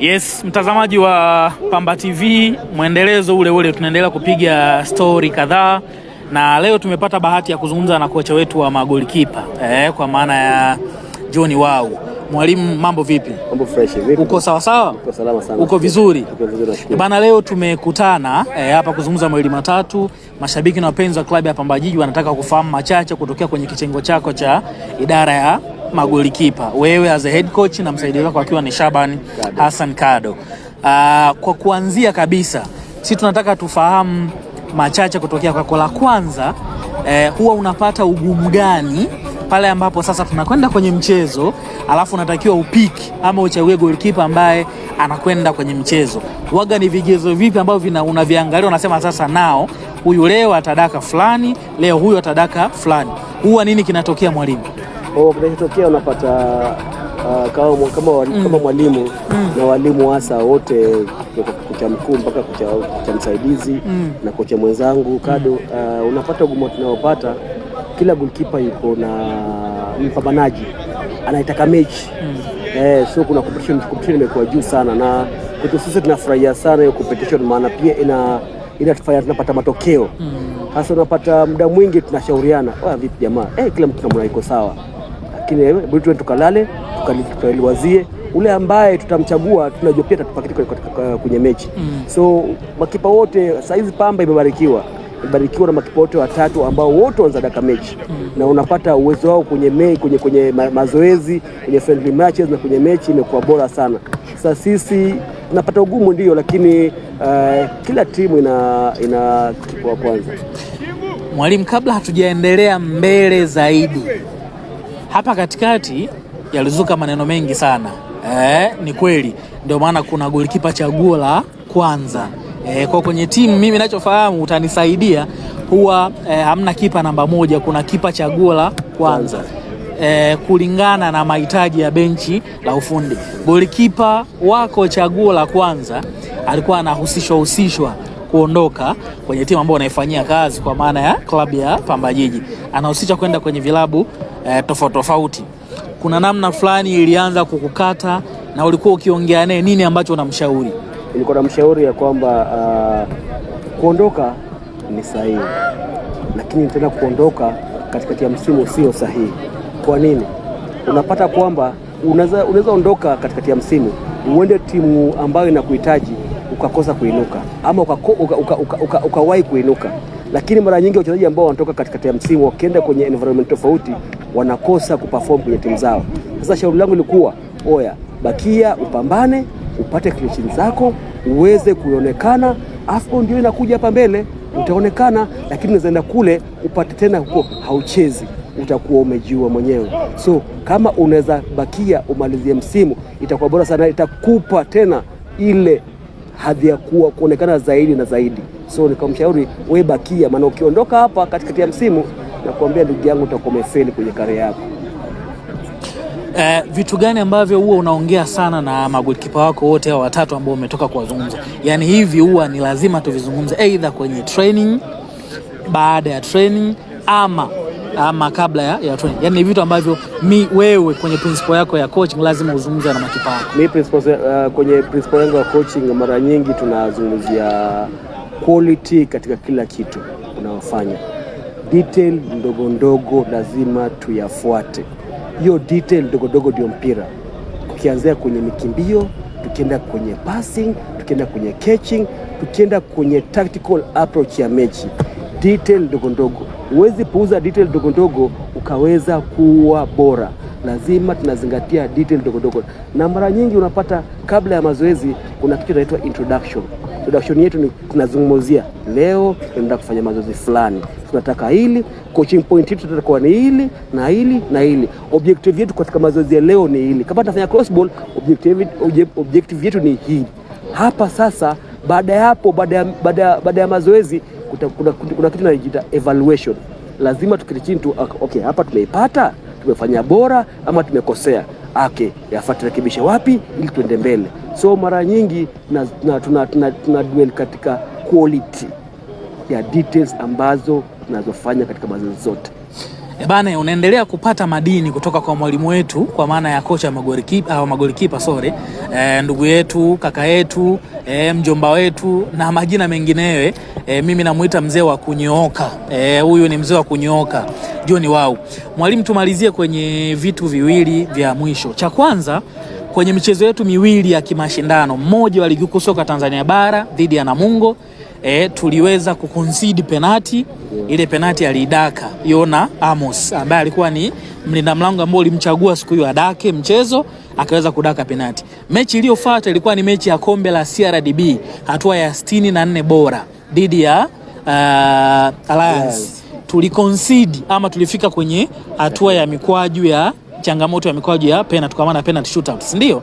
Yes, mtazamaji wa Pamba TV, mwendelezo ule tunaendelea kupiga story kadhaa, na leo tumepata bahati ya kuzungumza na kocha wetu wa magolikipa kwa maana ya John Wau. Mwalimu, mambo vipi? Mambo fresh. Vipi? Uko sawa sawa? Uko salama sana. Uko vizuri? Uko vizuri. Bana, leo tumekutana hapa kuzungumza mawili matatu. Mashabiki na wapenzi wa klabu ya Pamba Jiji wanataka kufahamu machache kutokea kwenye kitengo chako cha idara ya magolikipa, wewe as a head coach na msaidizi wako akiwa ni Shaban Hassan Kado. Kwa kuanzia kabisa, sisi tunataka tufahamu machache kutokea kwako. La kwanza, huwa unapata ugumu gani pale ambapo sasa tunakwenda kwenye mchezo alafu unatakiwa upiki ama uchague goalkeeper ambaye anakwenda kwenye mchezo? Waga ni vigezo vipi ambavyo unaviangalia unasema sasa nao huyu leo atadaka fulani, leo huyu atadaka fulani? Huwa nini kinatokea mwalimu? Kinachotokea unapata kama mwalimu na walimu hasa wote, kocha mkuu mpaka kocha msaidizi na kocha mwenzangu Kado, unapata ugumu tunaopata, kila goalkeeper yuko na mpambanaji anaitaka mechi. So kuna competition imekuwa juu sana, na kwetu sisi tunafurahia sana hiyo competition, maana pia inatufanya tunapata matokeo. Hasa unapata muda mwingi tunashauriana, vipi jamaa, kila mtu tunamwona iko sawa, lakini bado tukalale tukaliwazie ule ambaye tutamchagua, tunajua pia tutapakiti kwenye mechi. So makipa wote saizi Pamba imebarikiwa na makipa wote watatu ambao wote wanaanza daka mechi, na unapata uwezo wao kwenye mazoezi, kwenye friendly matches na kwenye mechi imekuwa bora sana. Sasa sisi tunapata ugumu ndio, lakini kila timu ina kipa wa kwanza. Mwalimu, kabla hatujaendelea mbele zaidi, hapa katikati yalizuka maneno mengi sana. Ni kweli, ndio maana kuna golikipa chaguo la kwanza. Kwa kwenye timu mimi ninachofahamu, utanisaidia, huwa hamna kipa namba moja, kuna kipa chaguo la kwanza. Kulingana na mahitaji ya benchi la ufundi, golikipa wako chaguo la kwanza alikuwa anahusishwa kuondoka kwenye timu ambayo anaifanyia kazi, kwa maana ya klabu ya Pamba Jiji, anahusishwa kwenda kwenye vilabu tofauti. Kuna namna fulani ilianza kukukata na ulikuwa ukiongea naye, nini ambacho unamshauri? Nilikuwa namshauri ya kwamba kuondoka ni sahihi, lakini tena kuondoka katikati ya msimu sio sahihi. Kwa nini? Unapata kwamba unaweza ondoka katikati ya msimu uende timu ambayo inakuhitaji ukakosa kuinuka, ama ukawahi kuinuka. Lakini mara nyingi wachezaji ambao wanatoka katikati ya msimu wakienda kwenye environment tofauti wanakosa kuperform kwenye timu zao. Sasa shauri langu lilikuwa, bakia, upambane, upate clinch zako, uweze kuonekana. AFCON ndio inakuja hapa mbele, utaonekana, lakini unaenda kule upate tena huko hauchezi, utakuwa umejua mwenyewe. So kama unaweza bakia umalizie msimu itakuwa bora sana, itakupa tena ile hadhi ya kuonekana zaidi na zaidi. So nikamshauri wewe bakia, maana ukiondoka hapa katikati ya msimu nakwambia ndugu yangu utakuwa umefeli kwenye career yako. Vitu gani ambavyo huwa unaongea sana na magolikipa wako wote hao watatu ambao umetoka kuwazungumza? Yaani hivi huwa ni lazima tuvizungumze either kwenye training, baada ya training, ama kabla ya training. Yaani vitu ambavyo wewe kwenye principle yako ya coaching lazima uzungumze na makipa wako. Kwenye principle yangu ya coaching mara nyingi tunazungumzia quality katika kila kitu unaofanya. Detail ndogo lazima tuyafuate. Hiyo detail ndogo ndio mpira. Tukianzia kwenye mikimbio, tukienda kwenye passing, tukienda kwenye catching, tukienda kwenye tactical approach ya mechi. Detail ndogo. Huwezi puuza detail ndogo ukaweza kuwa bora. Lazima tunazingatia detail ndogo. Na mara nyingi unapata kabla ya mazoezi kuna kitu kinaitwa introduction. Introduction yetu ni tunazungumzia leo tunaenda kufanya mazoezi fulani, tunataka hili, coaching point yetu tutakuwa ni hili na hili na hili. Objective yetu katika mazoezi ya leo ni hili. Kama tunafanya cross ball, objective yetu ni hili. Hapa sasa baada ya hapo, baada ya mazoezi kuna kitu kinaitwa evaluation. Lazima tukiri tu, hapa tumeipata, tumefanya bora ama tumekosea. Yafuate rekebisha wapi ili tuende mbele. So mara nyingi tuna dwell katika quality ya details ambazo tunazofanya katika mazoezi zote. Bana, unaendelea kupata madini kutoka kwa mwalimu wetu, kwa maana ya kocha magolikipa ndugu yetu, kaka yetu, mjomba wetu na majina mengineyo. Mimi namuita mzee wa kunyooka. Huyu ni mzee wa kunyooka, John Wau. Mwalimu, tumalizie kwenye vitu viwili vya mwisho. Cha kwanza, kwenye michezo yetu miwili ya kimashindano, mmoja wa ligi kuu soka Tanzania bara dhidi ya Namungo, tuliweza kuconcede penalti. Ile penalti aliidaka Yona Amos ambaye alikuwa ni mlinda mlango ambao ulimchagua siku hiyo adake mchezo, akaweza kudaka penalti. Mechi iliyofuata ilikuwa ni mechi ya kombe la CRDB hatua ya 64 bora dhidi ya Alliance. Tuliconcede ama tulifika kwenye hatua ya mikwaju ya changamoto ya mikwaju ya penalti, kwa maana penalty shootouts, ndio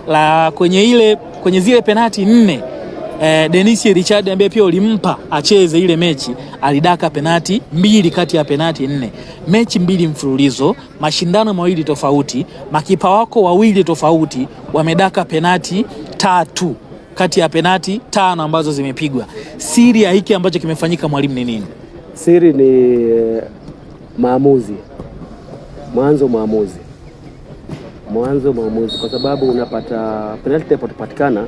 la kwenye zile penalti 4. Dennis Richard ambaye pia ulimpa acheze ile mechi alidaka penalti 2 kati ya penalti 4. Mechi 2 mfululizo, mashindano mawili tofauti, makipa wako wawili tofauti wamedaka penalti 3 kati ya penalti 5 ambazo zimepigwa. Siri ya hiki ambacho kimefanyika, mwalimu, ni nini? Siri ni maamuzi. Mwanzo maamuzi, kwa sababu unapata penalti inapopatikana,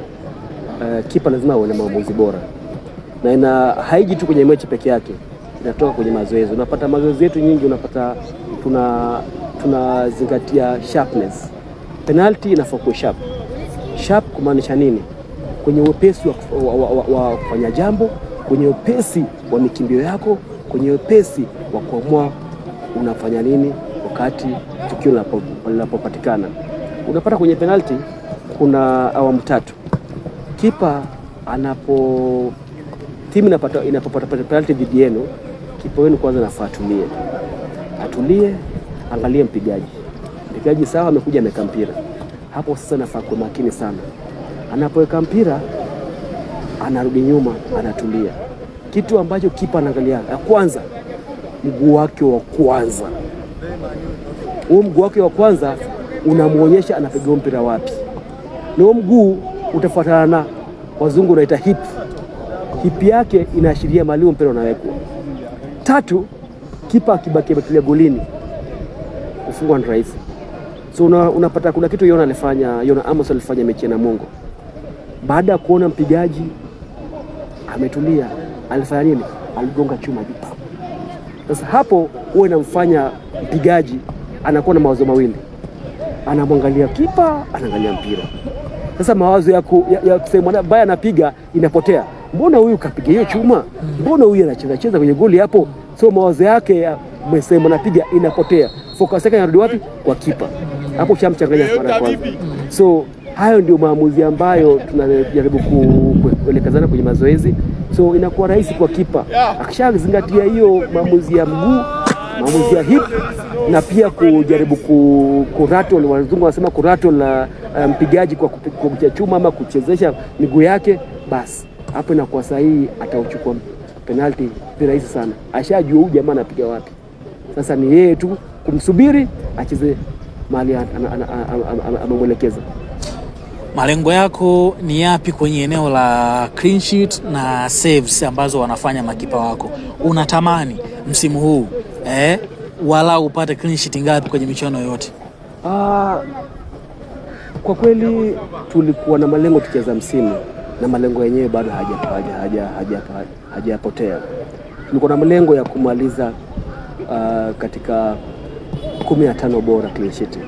kipa lazima awe na maamuzi bora, na haiji tu kwenye mechi peke yake, inatoka kwenye mazoezi. Unapata mazoezi yetu nyingi, unapata tunazingatia sharpness. Penalti inafaa kuwa sharp. Kumaanisha nini? Kwenye upesi wa kufanya jambo, kwenye upesi wa mikimbio yako, kwenye upesi wa kuamua unafanya nini wakati tukio linapopatikana. Unapata kwenye penalti kuna awamu 3. Kipa timu inapopata penalti dhidi yenu, kipa wenu kwanza nafaa atulie, angalie mpigaji sawa, amekuja ameka mpira hapo. Sasa nafaa kuwa makini sana, anapoweka mpira anarudi nyuma, anatulia. Kitu ambacho kipa anaangalia ya kwanza, mguu wake wa kwanza. Huo mguu wake wa kwanza unamuonyesha anapiga mpira wapi, na huo mguu utafuatana na wazungu wanaita hip yake, inaashiria mahali mpira unawekwa. 3, kipa akibaki ametulia golini, ufungwa ni rahisi. So unapata kuna kitu Yona Amos alifanya mechi ya Namungo. Baada ya kuona mpigaji ametulia, alifanya nini? Aligonga chuma juu. Sasa hapo huwa inamfanya mpigaji anakuwa na mawazo mawili, anamwangalia kipa, anaangalia mpira. Sasa mawazo ya kusema baya anapiga inapotea. Mbona huyu kapiga hiyo chuma? Mbona huyu anacheza kwenye goli hapo? So mawazo yake ya msema anapiga inapotea. Focus yake inarudi wapi? Kwa kipa. Hapo shamchanganya mara kwanza. So hayo ndio maamuzi ambayo tunajaribu kuelekezana kwenye mazoezi. So inakuwa rahisi kwa kipa akishazingatia hiyo maamuzi ya mguu, maamuzi ya hip, na pia kujaribu kurattle, wazungu wanasema kurattle mpigaji kwa kupiga chuma ama kuchezesha miguu yake. Basi hapo inakuwa sahihi, atauchukua penalti rahisi sana. Ashajua huyu jamaa anapiga wapi. Sasa ni yeye tu kumsubiri acheze mahali amemwelekeza. Malengo yako ni yapi kwenye eneo la clean sheet na saves ambazo wanafanya makipa wako? Unatamani msimu huu wala upate clean sheet ngapi kwenye michuano yote? Kwa kweli tulikuwa na malengo tukianza msimu, na malengo yenyewe bado hajapotea. Tulikuwa na malengo ya kumaliza katika 15 bora clean sheet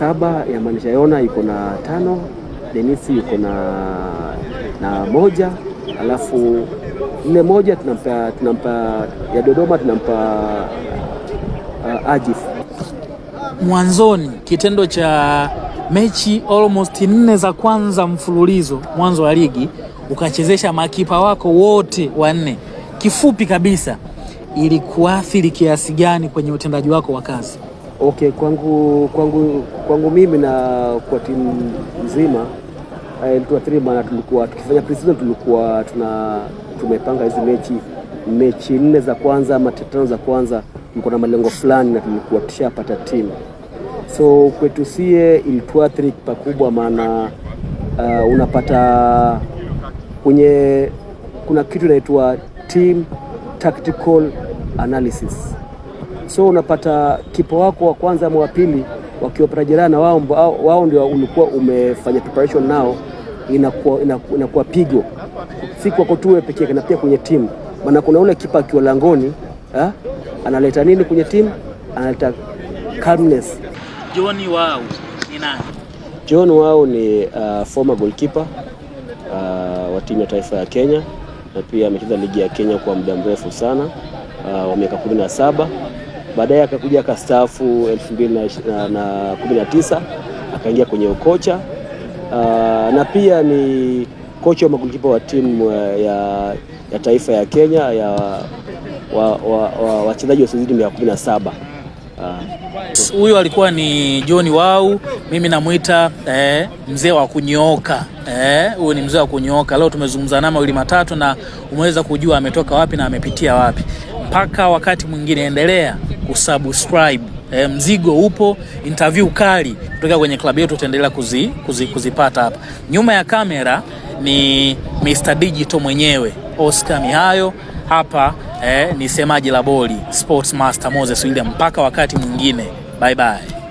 7 ya maanisha Yona iko na 5, Denisi iko na 1, alafu ile 1 tunampa ya Dodoma, tunampa Ajif. Mwanzoni kitendo cha mechi almost 4 za kwanza mfululizo mwanzo wa ligi ukachezesha makipa wako wote 4, kifupi kabisa, ili kuathiri kiasi gani kwenye utendaji wako wa kazi? Okay, kwangu mimi na kwa timu nzima ilituathiri, maana tulikuwa tukifanya pre-season, tulikuwa tumepanga hizi mechi 4 za kwanza ama 5 za kwanza, tulikuwa na malengo fulani na tulikuwa tushapata timu. So kwetu sie ilituathiri pakubwa, maana unapata kuna kitu inaitwa team tactical analysis. So unapata kipa wako wa kwanza ama wa pili wakiwa jirani na wao ndio ulikuwa umefanya preparation nao, inakuwa pigo, si kwako tu pekee yake, na pia kwenye timu. Maana kuna ule kipa akiwa langoni analeta nini kwenye timu? Analeta calmness. John Wao ni nani? John Wao ni former goalkeeper wa timu ya taifa ya Kenya, na pia amecheza ligi ya Kenya kwa muda mrefu sana, wa miaka 17. Baadaye akakuja akastaafu 2019 akaingia kwenye ukocha, na pia ni kocha wa magolikipa wa timu ya taifa ya Kenya ya wachezaji wasiozidi miaka 17. Huyu alikuwa ni John Wao, mimi namuita mzee wa kunyooka. Huyu ni mzee wa kunyooka. Leo tumezungumza naye mawili matatu na umeweza kujua ametoka wapi na amepitia wapi. Mpaka wakati mwingine, endelea kusubscribe. Mzigo upo, interview kali kutoka kwenye klabu yetu tutaendelea kuzipata hapa. Nyuma ya kamera ni Mr. Digital mwenyewe, Oscar Mihayo. Hapa ni semaji la boli, Sports Master Moses William. Mpaka wakati mwingine, bye bye.